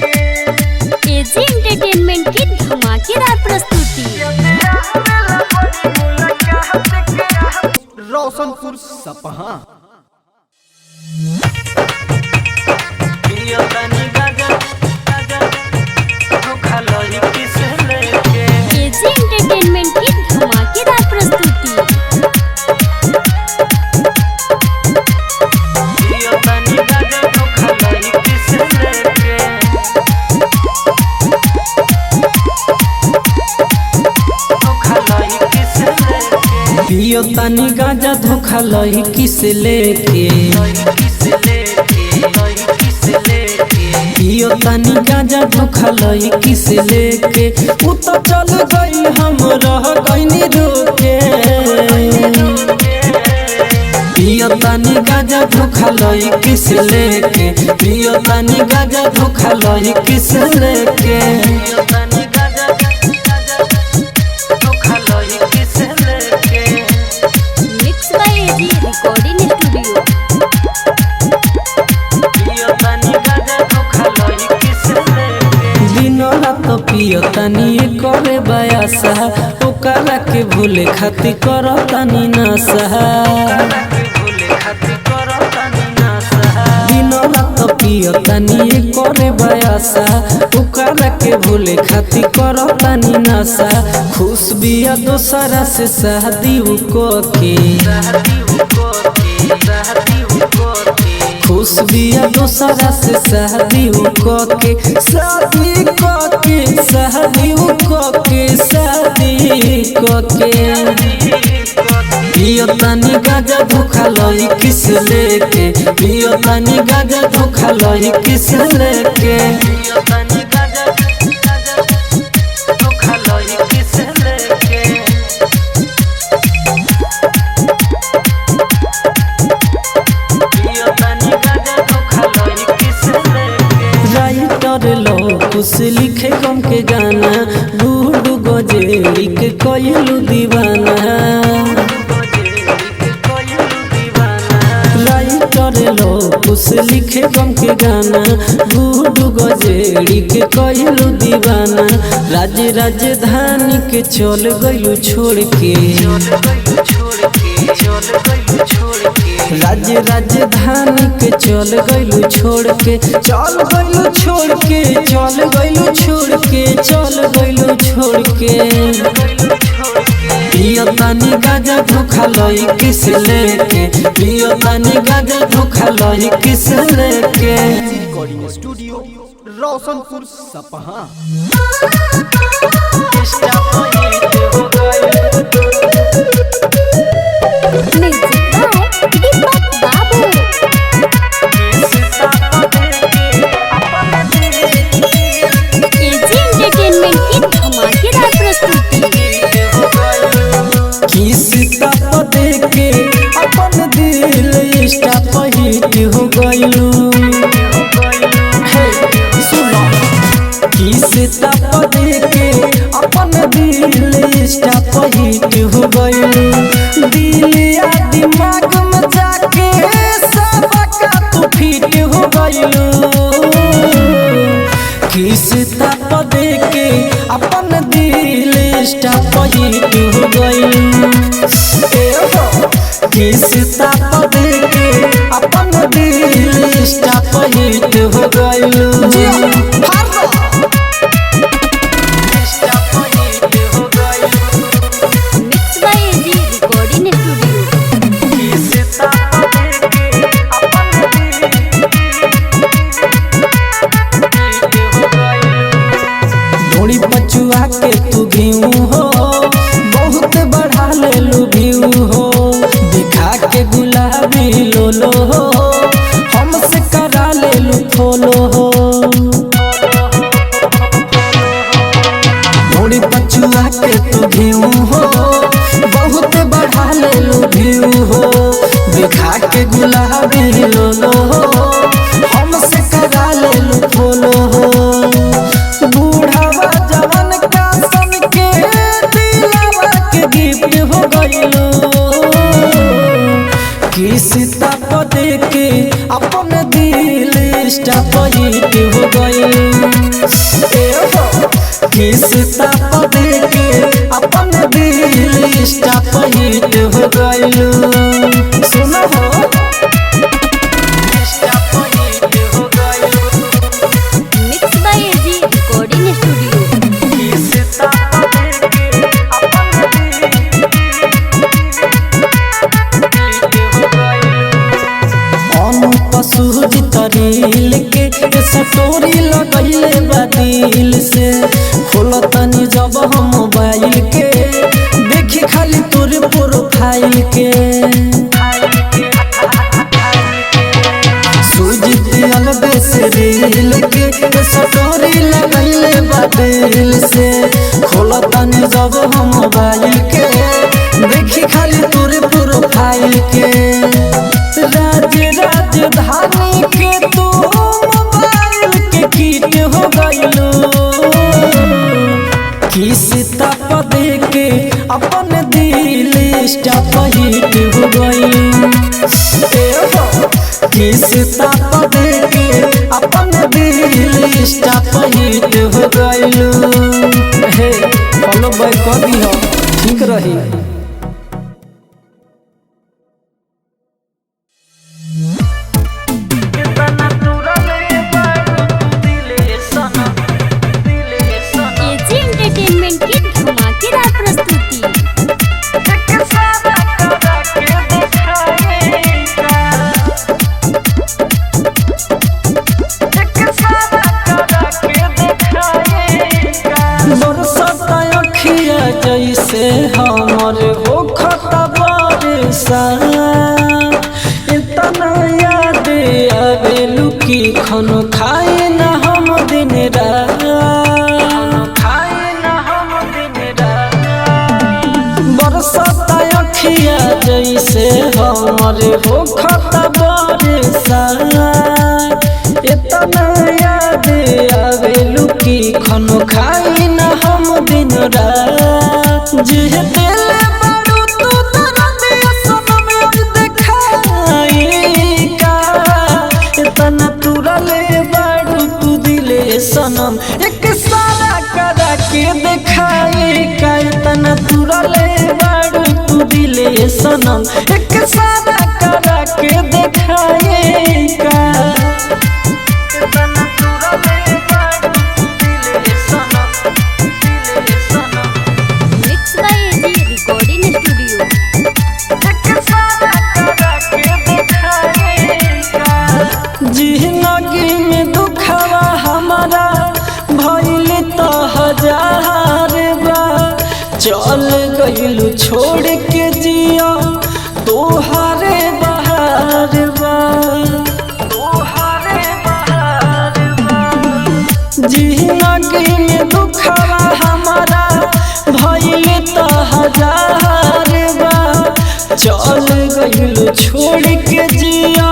AG entertainment की धमाकेदार प्रस्तुति। रोशनपुर सपहा एजी एंटरटेनमेंट की धमाकेदार प्रस्तुति। पियो तनी गाजा धोखा लही किस लेके पियो तनी गाजा धोखा लही किस लेके उ तो चल गई हम रह गईनी रोके पियो तनी गाजा धोखा लही किस लेके पियो तनी गाजा धोखा लही किस लेके mix by AG recording studio. दिनो रात पियो तनी करे बयासा ओकरा के भूले खातिर करो तनी नशा दिनो रात पियो तनी करे बयासा ओकरा के भूले खातिर करो तनी नशा खुश बिया दोसरा से शादी को के खुश बिया दोसरा से शादी को के शादी को के शादी को के शादी को के पियो तनी गाजा धोखा लही किस लेके पियो तनी गाजा धोखा लही किस लेके राइटर लो कुछ लिखे कम के गाना बूढ़ गजेरी के कोयलू दीवाना राइटर लो कुछ लिखे कम के गाना बूढ़ गजेरी के कोयलू दीवाना राजधानी के चल गयू छोड़ के राजधानी के चल गयू छोड़ के चल गयू छोड़ के चल गयू छोड़ के चल गयू छोड़ के पियो तनी गाजा धोखा लही किस लेके पियो तनी गाजा धोखा लही किस लेके recording studio Roshanpur Sapaha music by दीपक बाबू। एजी एंटरटेनमेंट की धमाकेदार प्रस्तुति। किस्ता दे के अपन दिल इंस्टा पर हिट हो गइलू सुनो किस्ता दे के अपन दिल इंस्टा पर हिट हो गइलू दिल या दिमाग में जाके सबका तू फिट हो गइलू किस्ता दे के अपन दिल इंस्टा पर हिट हो गइलू किस्ता दे के अपन दिल इंस्टा पर हिट हो गइलू mix by AG recording studio. थोड़ी पचुआ के तू घीऊ हो बहुत बढ़ा ले लू भीऊ हो दिखा के गुलाबी लोलो हो हमसे करा ले लू फॉलो हो थोड़ी पचुआ के तू घीऊ हो बहुत बढ़ा ले लू भीऊ हो दिखा के गुलाबी लोलो हो हमसे करा ले लू फॉलो हो बूढ़ावा जवन का सन के दिलवा गिफ्ट हो गइलू किस्ता पर देके अपन दिल स्टाप हिट हो गइलू किस्ता पर देके अपन दिल स्टाप हिट हो गइलू सुनो हो स्टाप हिट हो गइलू mix by AG recording studio. किस्ता पर देके अपन दिल सूझ तरील के स्टोरी लगैले बा दिल से खोलो तनी जब हम मोबाइल के देखी खाली तोर प्रोफाइल के सूझ दियल बेस रील के स्टोरी लगैले बा दिल से खोलो तनी जब हम मोबाइल के देखी खाली तोर प्रोफाइल के राजधानी के तू मोबाइल के कीट हो गइलू किस्ता पर देके अपन दिल स्टाप हिट हो गइलू किस्ता पर देके अपन दिल स्टाप हिट हो गइलू हे फॉलो बैक कर दियो ठीक रही एजी एंटरटेनमेंट की धमाकेदार प्रस्तुति। बरसता अखिया जैसे हमर हो खता बरसा इतना याद आवेलू की खनो खाए न हम दिन रात बरसता अखिया जैसे हमर हो खता बरसा इतना याद आवेलू की खनो खाई न हम दिन रात जिह दिल बड़ू तू दर्द सनम अब देखाई का इतना तुरले बड़ू तू दिले सनम एक सारा करा के देखाई का इतना तुरले बड़ू तू दिले सनम एक सारा करा के देखाई का mix by AG recording studio. जिंदगी में दुखवा हमारा भइल तो हजार बा चल गइलू छोड़ के जिया तोहारे बहार बा जिंदगी में दुखवा हमारा भइल तो हजार बा चल गइलू छोड़ के जिया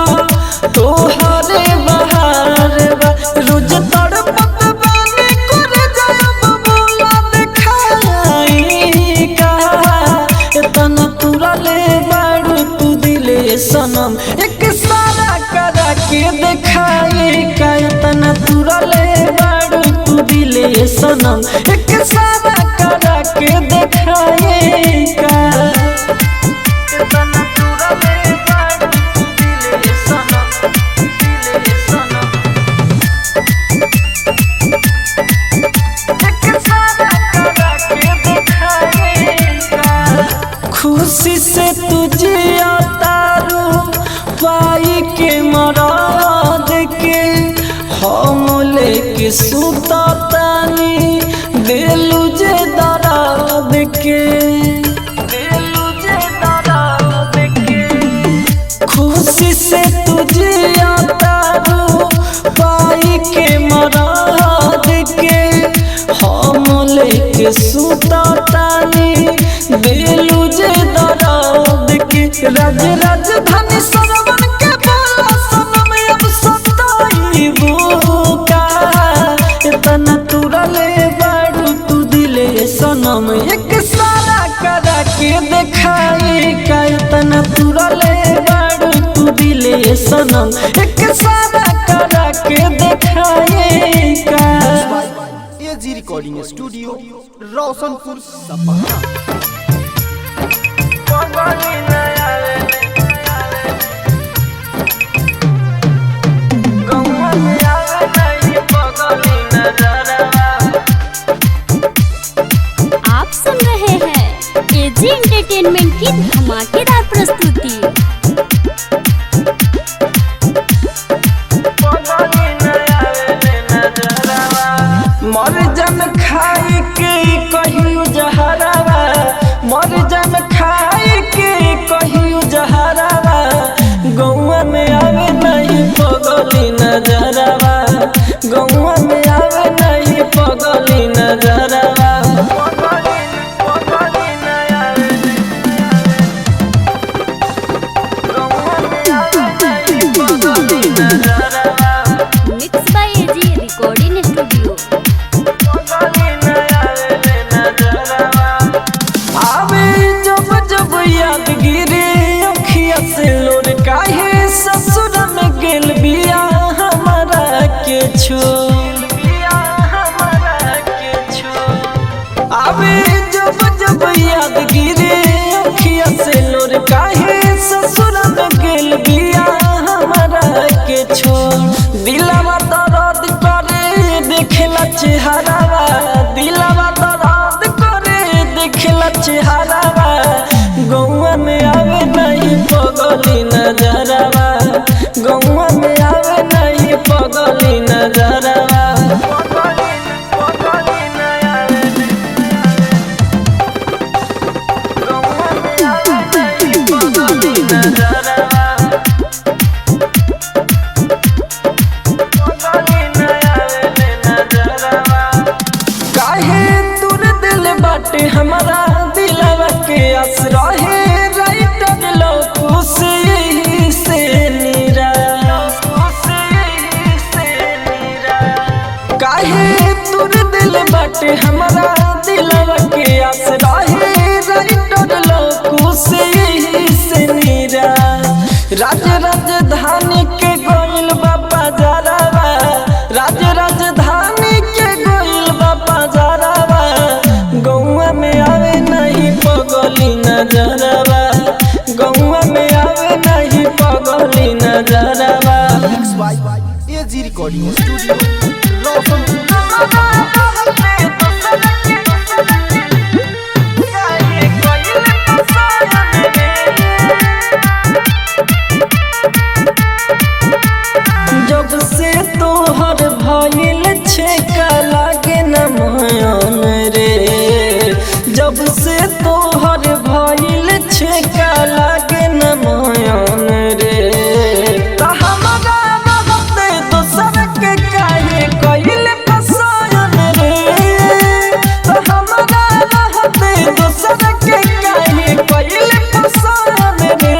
तोहारे बहार बा रोज तड़पत बानी करे जाब बोला देखाई का इतना तुरले बाड़ू तू दिले सनम एक सारा करा के देखाई का इतना तुरले बाड़ू तू दिले सनम एक सारा करा के देखाई का खुशी से तुझे तारू पाई के मराद के हम लेके सुता तानी दिलू जे दराद के खुशी से तुझे तारू पाई के मराद के हम लेके सुता तानी दिलू जे दराद के राजधानी सरवन के बोला सनम अब सताईबू का इतना तुरले बाड़ू तू दिले सनम एक सारा करा के सनम एक सारा करा के दिखाएगा। एजी रिकॉर्डिंग स्टूडियो रोशनपुर सपहा। आप सुन रहे हैं एजी एंटरटेनमेंट की धमाकेदार प्रस्तुति। मर जन खाई के कहियो जहरावा, मर जन खाई के कहियो जहरावा, गौवा में आवे नहीं पगली नजरवा, गौवा में आवे नहीं पगली नजरवा। Mix by AG recording studio. आवे जब जब याद गिरे अखिया से लोर, काहे ससुर में गेल बिया हमारा के छोड़, आवे जब जब याद गिरे अखिया से लोर, काहे ससुर में गेल बिया हमारा के छोड़। दिलवा दर्द करे देखला चेहरावा, दिलवा दर्द करे देखला चेहरावा, गौवा में आवे नहीं पगली नजरवा, गौवा में आवे नहीं पगली नजरवा। काहे तूर दिल बाटे हमारा दिलवा के आसरा है, राइटर लोगों से यही से नीरा, काहे तूर दिल बाटे हमारा दिलवा के आसरा है, राइटर लोगों से यही से नीरा। राज राजधानी के गोइल बाबा जरावा, राज राजधानी के गोइल बाबा जरावा, गौवा में आवे नहीं पगली नजरवा, गौवा में आवे नहीं पगली नजरवा। एजी रिकॉर्डिंग स्टूडियो रोशनपुर जब से तोहर भइल छेका लागे न मयन रे, जब से तोहर भइल छेका लागे न मयन रे, त हमरा रहते दोसर के काहे कइल पसयन रे, त हमरा रहते दोसर के काहे कइल पसयन रे।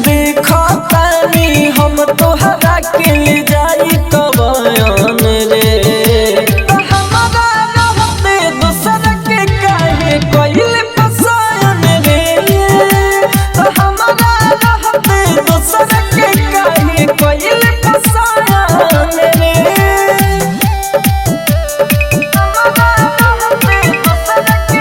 देखा तानी हम तोहरा के ले जाई कबयन रे, त हमरा रहते दोसर के काहे कइल पसयन रे, त हमरा रहते दोसर के काहे कइल पसयन रे। हमरा रहते दोसर के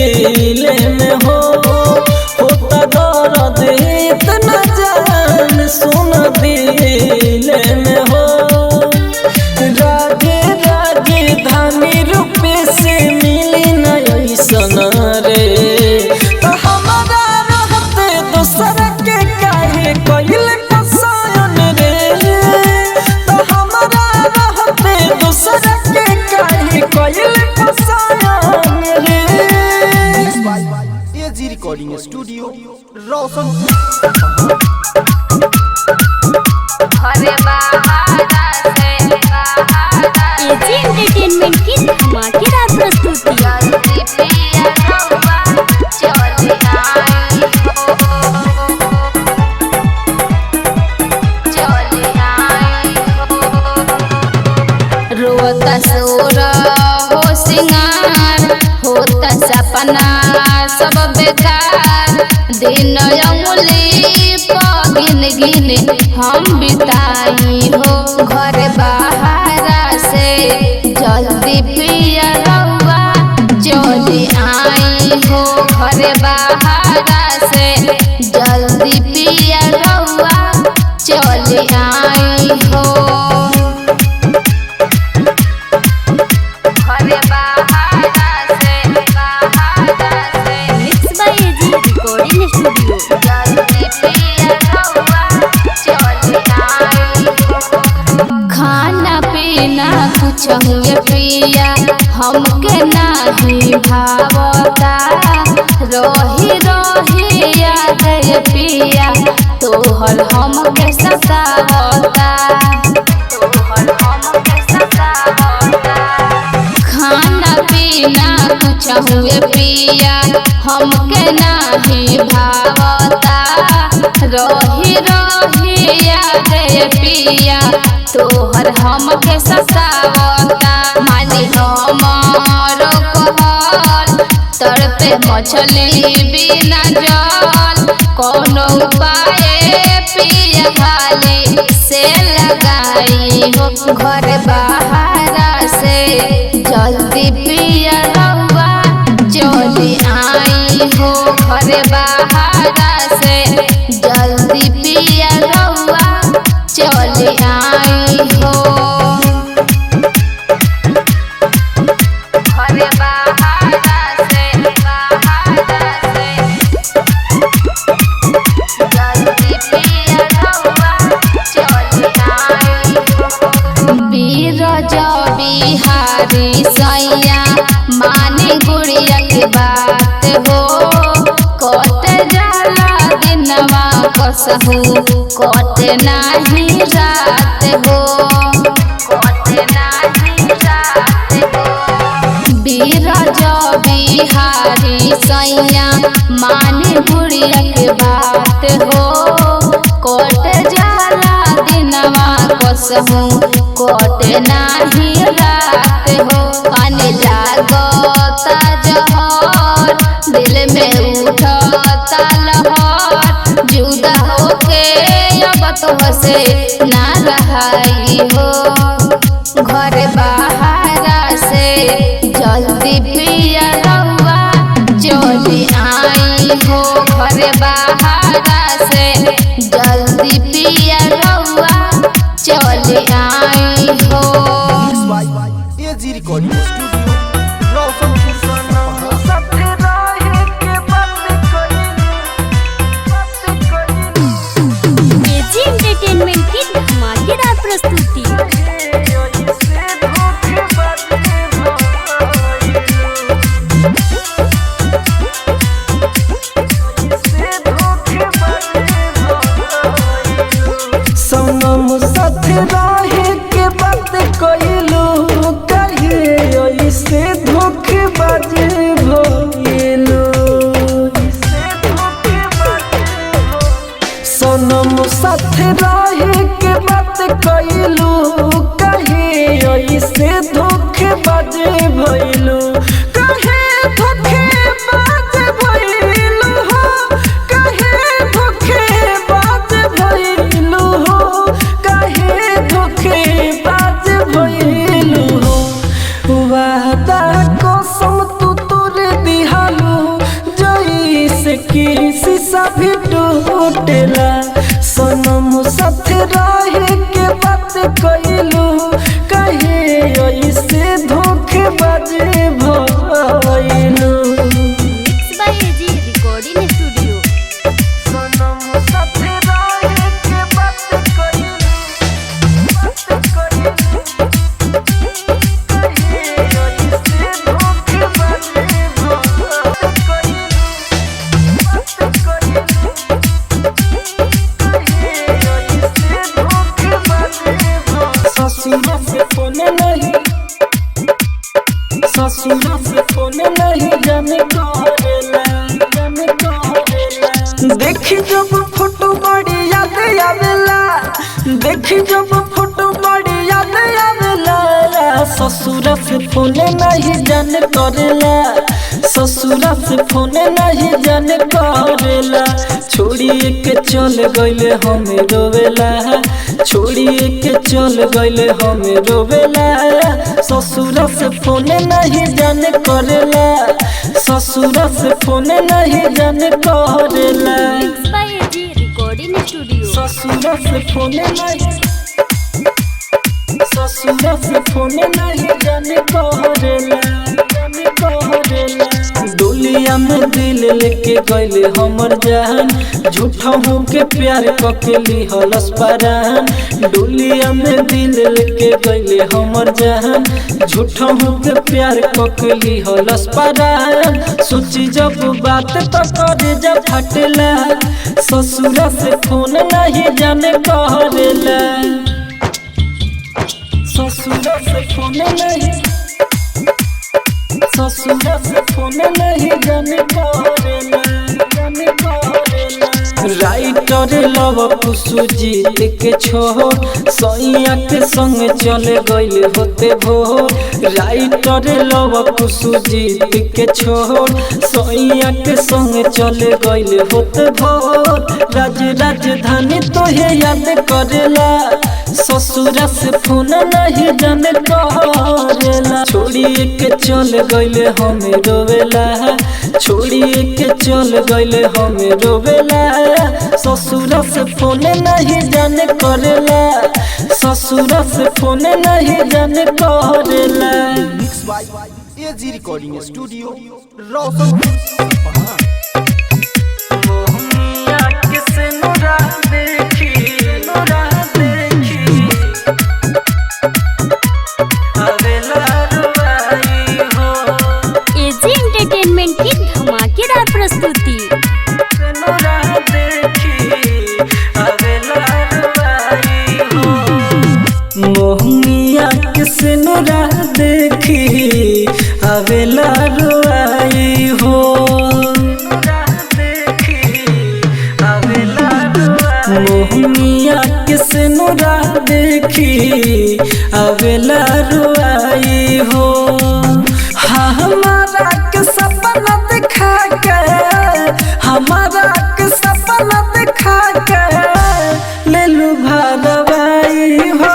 दिल में हो होता दर्द इतना जान सुन दिल में हो रागे रागे धानी रूपे से मिली न ऐसन रे तो हमारा रहते दोसर के काहे कइल पसंद रे तो हमारा रहते दोसर के काहे कइल पसंद रे। AG recording studio Roshanpur. AG entertainment की धमाकेदार प्रस्तुति। रोता सोरा हो सिंगार होता सपना सब बेकार दिन अंगुली गिन गिन हम बिताई हो घर बाहर से जल्दी पिया रउआ चली आई हो घर बाहर से जल्दी पिया रउआ चली आई हो। Mix by AG recording studio. खाना पीना कुछ हुए पिया हमके नहीं भावता रही रही याद पिया तोहर हमके सतावता खाना पीना कुछ हुए पिया हमके नहीं भावता रही रही याद पिया तोहर हमके सतावता मानी हमारो कहल तड़पे मछली बिना जल कोनो उपाय पिया खाली से लगाई हो घर बाहर से जल्दी पिया रउआ चली आई हो घर बाहर से जल्दी पिया रउआ चली आई हो। बिहारी सैया माने गुड़िया के बात हो कट जाला दिनवा कसहू कट नाही रात हो बीरज बिहारी सैया माने गुड़िया के बात हो कट जाला दिनवा कसहू कट नाही रात हो पानी लागता जहर दिल में उठता लहर जुदा होके अब तो से ना रहाई हो घर बाहर से जल्दी पिया रउआ चली आई हो घर बाहर से जल्दी पिया रउआ चली आई हो। एजी रिकॉर्डिंग स्टूडियो रोशनपुर सपहा। एजी एंटरटेनमेंट की धमाकेदार प्रस्तुति। लुटेला सनम साथ रहे के बात कइलू कहे ऐसे धोखेबाज भइलू mix by AG recording studio. सनम साथ रहे के बात कइलू ससुरा से फोन नहीं जाने करेला देखी जब फोटो बड़ी याद आवेला देखी जब फोटो बड़ी याद आवेला ससुरा से फोन नहीं जाने करेला ससुरा से फोन नहीं जाने करेला छोड़िए के चल गइले हमें रोवेला छोड़िए के चल गइले हमें रोवेला ससुरा से फोन नहीं जाने करेला ससुरा से फोन नहीं जाने करेला mix by AG recording studio. ससुरा से फोन नहीं जाने करेला डोलिया में दिल लेके गइले हमर जान झूठा हूँ के प्यार कके लिहलस परान डोलिया में दिल लेके गइले हमर जान झूठा हूँ के प्यार कके लिहलस परान सोची जब बात तो करे जा फटला ससुरा से फोन नहीं जाने करेला ससुरा से फोन नहीं जाने करेला राइटर लव सुजीत के छोड़ सैया के संग चले गइले होते भोर राइटर लव सुजीत के छोड़ सैया के संग चले गइले होते भोर राजधानी तोहे याद करेला ससुरा से फोन नहीं जाने करेला छोड़िए के चल गइले हमें रोवेला छोड़िए के चल गइले हमें रोवेला ससुरा से फोन नहीं जाने करेला ससुरा से फोन नहीं जाने करेला mix by AG recording studio Roshanpur. मोहनिया किसे नोरा देखी अवेला रुवाई हो एजी एंटरटेनमेंट की धमाकेदार प्रस्तुति। नोरा देखी अवेला रुवाई हो मोहनिया किसे नोरा देखी अवेला रुवाई हो मोहनिया किसे नोरा देखी अवेला रुआई हो हमारा के सपना दिखा के हमारा के सपना दिखा के ले लू भरवाई हो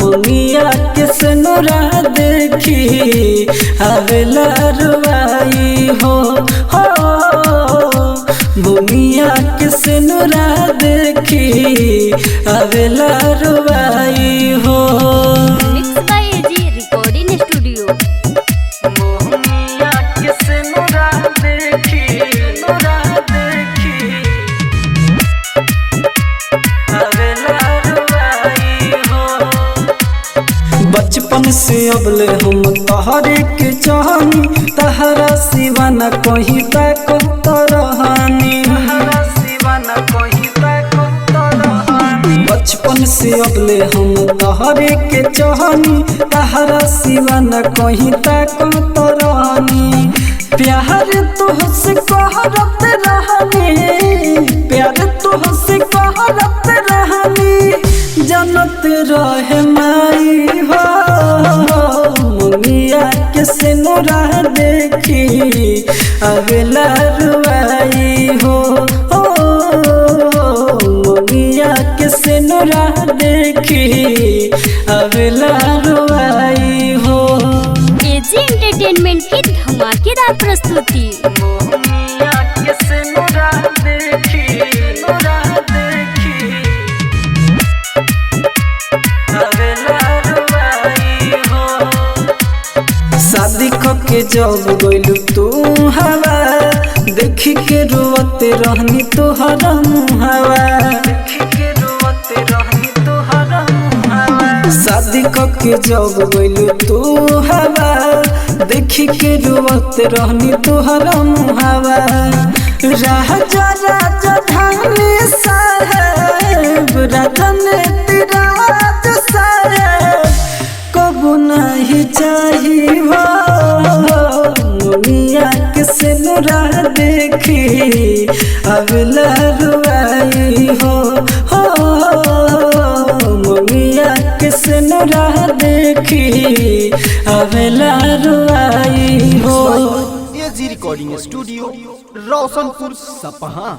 मोहनिया किसे नोरा देखी अवेला रुआई हो भूमिया किसे नोरा देखी अवेला रुवाई हो mix by AG recording studio. भूमिया किसे नोरा देखी अवेला रुवाई हो बचपन से अबले हम तहरे के चाहनी तहरा सिवा न कहीं तक तरहानी बचपन से अबले हम तहरे के चाहनी तहरा सिवा न कहीं तक तरहानी प्यार तुहसे कहरत रहनी प्यार तुहसे कहरत रहनी जनत रहे माई हो मुनिया किसे नोरा देखी अवेला रुआई हो मुनिया किसे नोरा देखी अवेला रुआई हो एजी एंटरटेनमेंट की धमाकेदार प्रस्तुति। मुनिया किसे नोरा देखी के जब गइलू तू हवा देखी के रोते रहनी तोहरा मुहावा शादी के जब गइलू तू हवा देखी के रोते रहनी तोहरा मुहावा राजा राजा धानी साहेब राजन तिराज साहेब कबू नहीं चाहिए मुनिया के सिनुरा देखी अगला रुआई हो मुनिया के सिनुरा देखी अगला रुआई हो। एजी रिकॉर्डिंग स्टूडियो रोशनपुर सपहा।